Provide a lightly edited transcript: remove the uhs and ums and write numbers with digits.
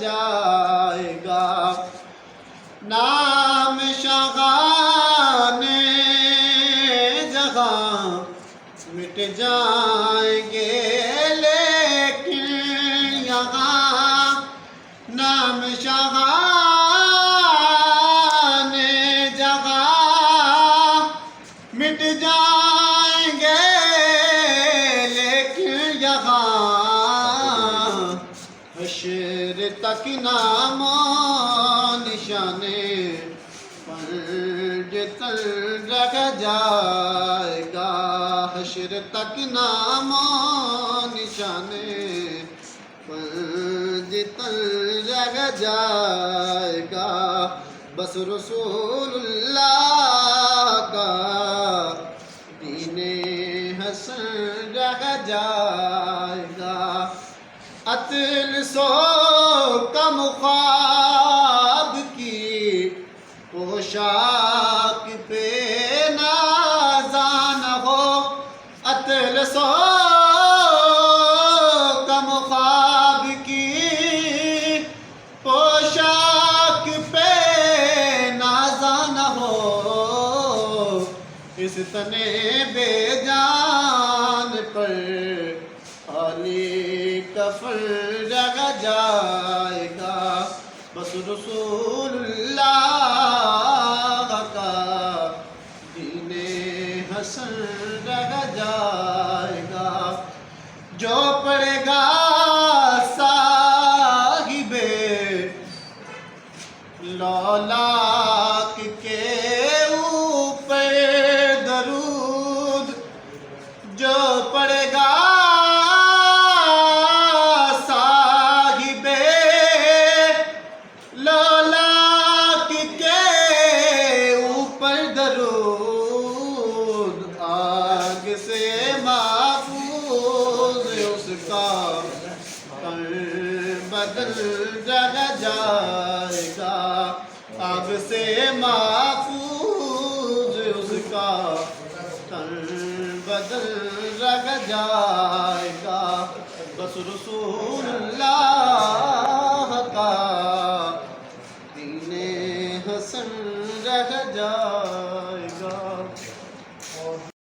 جائے گا نام شاہان جہاں مٹ جائیں گے لیکن یہاں نام شاہان جہاں مٹ جائیں گے لیکن یہاں حشر تک نام و نشانے پر جتن رہ جائے گا حشر تک نام و نشانے پر جتن رہ جائے گا بس رسول اللہ کا دین حسن رہ جائے گا اتل سو کم خواب کی پوشاک پہ نازان ہو اتل سو کم خواب کی پوشاک پہ نازان ہو اس تنے بے جان پر خالی کفن رہ جائے گا بس رسول اللہ کا دین حسن رہ جائے گا جو پڑھے گا صاحب لولاک کے اوپر درود جو پڑھے گا لولاک کے اوپر درود آگ سے محفوظ اس کا تن بدن رہ جائے گا آگ سے محفوظ اس کا تن بدن رہ جائے گا بس رسول